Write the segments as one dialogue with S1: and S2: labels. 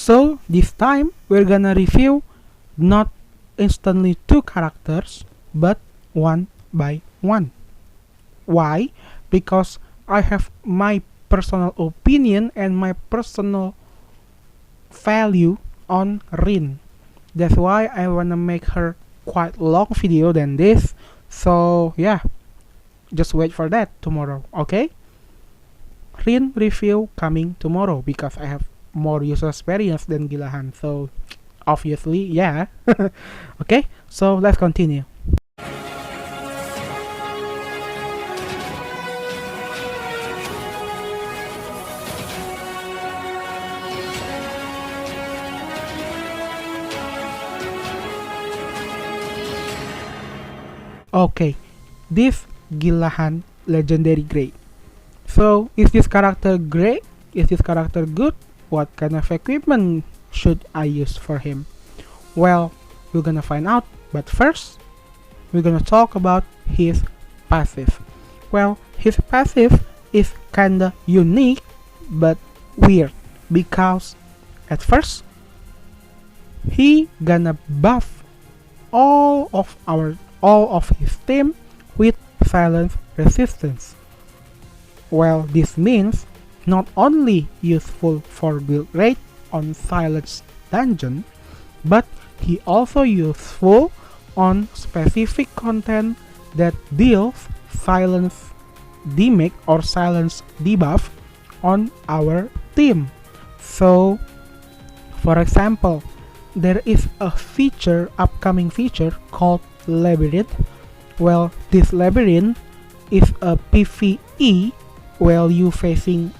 S1: So this time we're gonna review not instantly 2 characters, but one by one. Why? Because I have my personal opinion and my personal value on Rin. That's why I wanna make her quite long video than this. So yeah, just wait for that tomorrow, okay? Rin review coming tomorrow because I have more user experience than GUILLAHAN. So obviously, yeah. Okay, so let's continue. Okay, this GUILLAHAN legendary great. So, is this character great? Is this character good? What kind of equipment should I use for him? Well, we're gonna find out, but first, we're gonna talk about his passive. Well, his passive is kinda unique, but weird, because at first, he gonna buff all of his team with silence resistance. Well, this means not only useful for build rate on silence dungeon, but he also useful on specific content that deals silence damage or silence debuff on our team. So, for example, there is a feature, upcoming feature called Labyrinth. Well, this Labyrinth is a PvE while you facing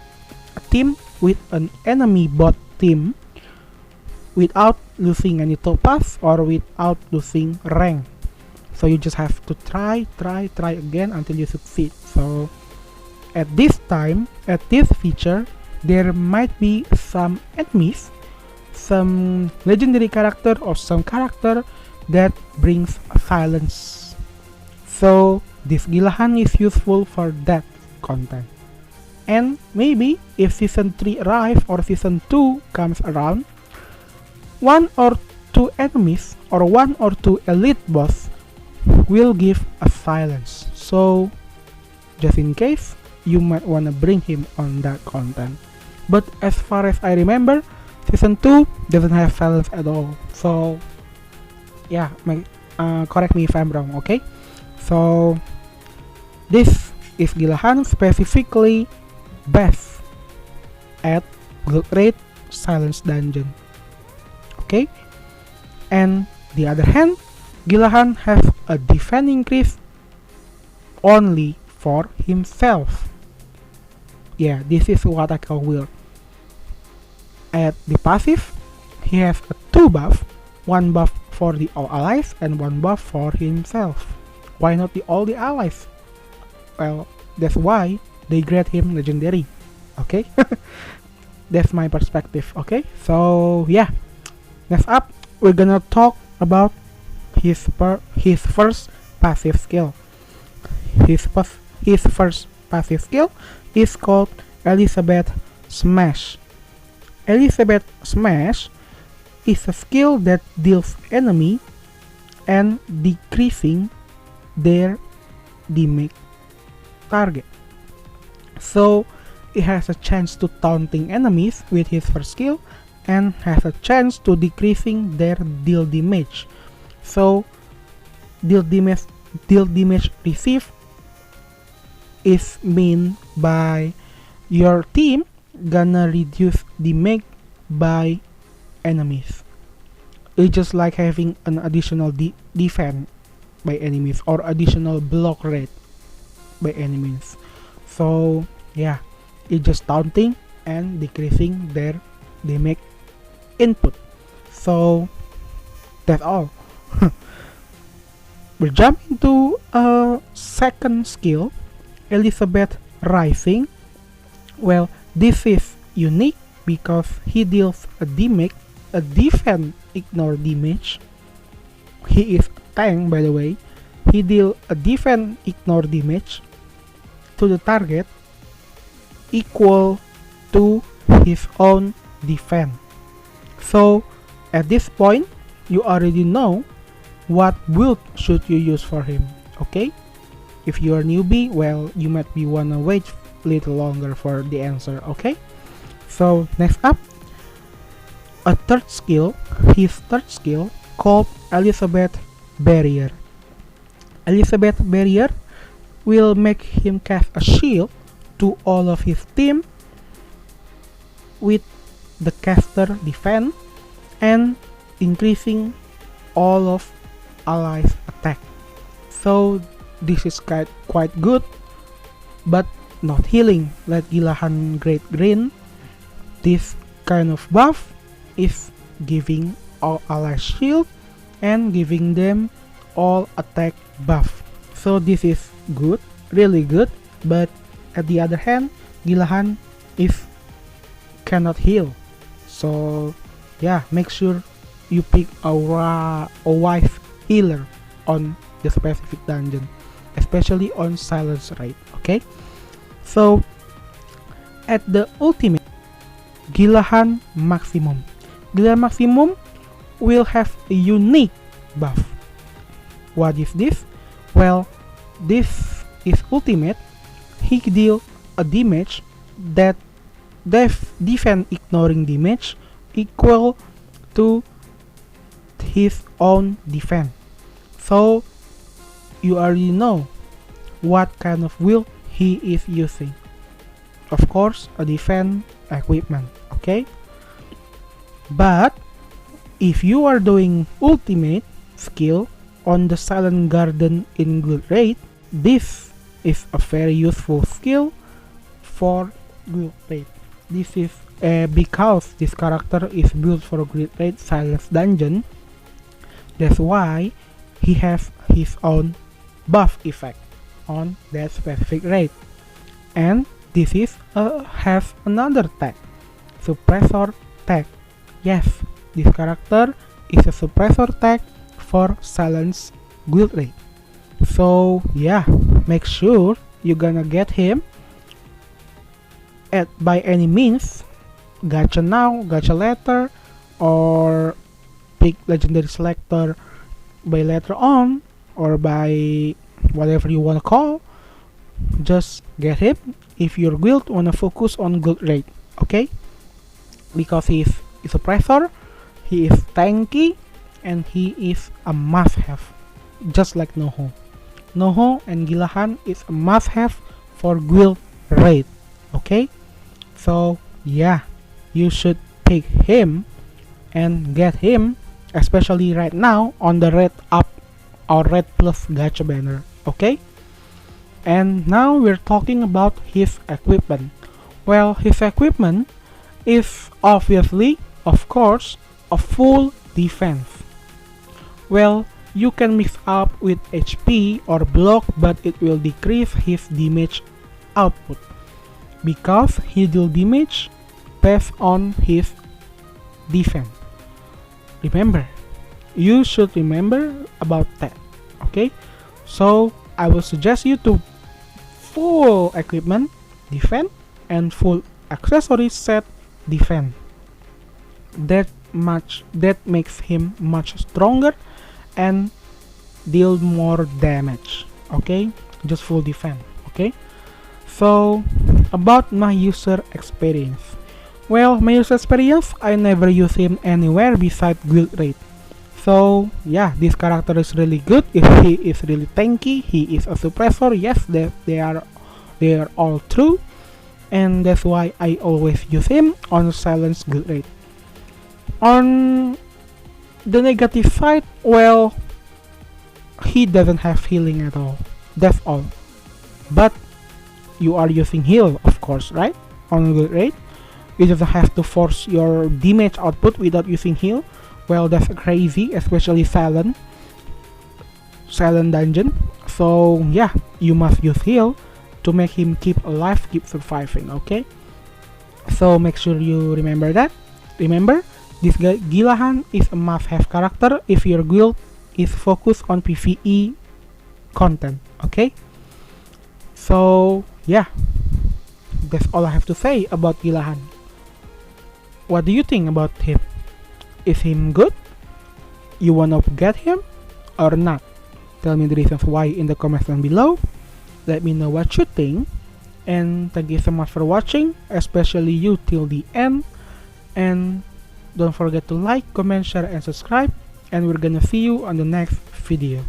S1: a team with an enemy bot team without losing any topaz or without losing rank. So you just have to try again until you succeed. So at this time, at this feature, there might be some enemies, some legendary character or some character that brings silence. So this GUILLAHAN is useful for that content. And maybe if season 3 arrives or season 2 comes around, 1 or 2 enemies or 1 or 2 elite boss will give a silence. So just in case, you might wanna bring him on that content. But as far as I remember, season 2 doesn't have silence at all. So yeah, correct me if I'm wrong, okay? So this is GUILLAHAN specifically best at build rate silence dungeon, okay? And the other hand, GUILLAHAN has a defense increase only for himself. Yeah, this is what I call weird. At the passive, he has a 2 buff, 1 buff for the all allies and 1 buff for himself. Why not all the allies? Well, that's why they grade him legendary, okay? That's my perspective, okay? So yeah, next up, we're gonna talk about his first passive skill. His first passive skill is called Elizabeth Smash. Elizabeth Smash is a skill that deals enemy and decreasing their damage target. So it has a chance to taunting enemies with his first skill and has a chance to decreasing their deal damage. So deal damage received is mean by your team gonna reduce damage by enemies. It's just like having an additional defense by enemies or additional block rate by enemies. So yeah, it's just taunting and decreasing their damage input. So that's all. We're jumping to a second skill, Elizabeth Rising. Well, this is unique because he deals a damage, a defense ignore damage. He is a tank, by the way. He deals a defense ignore damage to the target equal to his own defense. So at this point, you already know what build should you use for him, okay? If you are newbie, well, you might be wanna wait a little longer for the answer, okay? So next up, his third skill called Elizabeth Barrier. Elizabeth Barrier will make him cast a shield to all of his team with the caster defense and increasing all of allies attack. So this is quite good, but not healing like Gillahan Great Green. This kind of buff is giving all allies shield and giving them all attack buff. So this is good, really good, but at the other hand, Gillahan cannot heal. So yeah, make sure you pick a wise healer on the specific dungeon, especially on Silence Raid, okay? So at the ultimate, Gillahan Maximum. Gillahan Maximum will have a unique buff. What is this? Well, this is ultimate. He deals a damage that defense ignoring damage equal to his own defense. So you already know what kind of build he is using. Of course, a defense equipment, okay? But if you are doing ultimate skill on the Silent Garden in Guild Raid, this is a very useful skill for Guild Raid. This is because this character is built for Guild Raid Silence Dungeon. That's why he has his own buff effect on that specific raid. And this is has another tag, suppressor tag. Yes, this character is a suppressor tag for Silence Guild Raid. So yeah, make sure you're gonna get him by any means. Gacha now, gacha later, or pick legendary selector by later on, or by whatever you wanna call. Just get him if your guild wanna focus on Guild Raid, okay? Because he is a suppressor, he is tanky, and he is a must-have, just like Noho. Noho and Gillahan is a must-have for Guild Raid, okay? So yeah, you should pick him and get him, especially right now on the Red Up or Red Plus gacha banner, okay? And now we're talking about his equipment. Well, his equipment is obviously, of course, a full defense. Well, you can mix up with HP or block, but it will decrease his damage output because he deals damage based on his defense. Remember, you should remember about that, okay? So I will suggest you to full equipment defense and full accessories set defense. That makes him much stronger and deal more damage, okay? Just full defense, okay? So about my user experience, well, my user experience, I never use him anywhere besides Guild Raid. So yeah, this character is really good. If he is really tanky, he is a suppressor. Yes, they are all true, and that's why I always use him on Silence Guild Raid. On the negative side, well, he doesn't have healing at all. That's all. But you are using heal, of course, right? On Guild Raid, you just have to force your damage output without using heal. Well, that's crazy, especially Silent Dungeon. So yeah, you must use heal to make him keep alive, keep surviving, okay? So make sure you remember that. Remember, this guy Gillahan is a must-have character if your guild is focused on PvE content, okay? So yeah, that's all I have to say about Gillahan. What do you think about him? Is him good? You wanna get him or not? Tell me the reasons why in the comments down below. Let me know what you think. And thank you so much for watching, especially you till the end. And don't forget to like, comment, share, and subscribe. And we're gonna see you on the next video.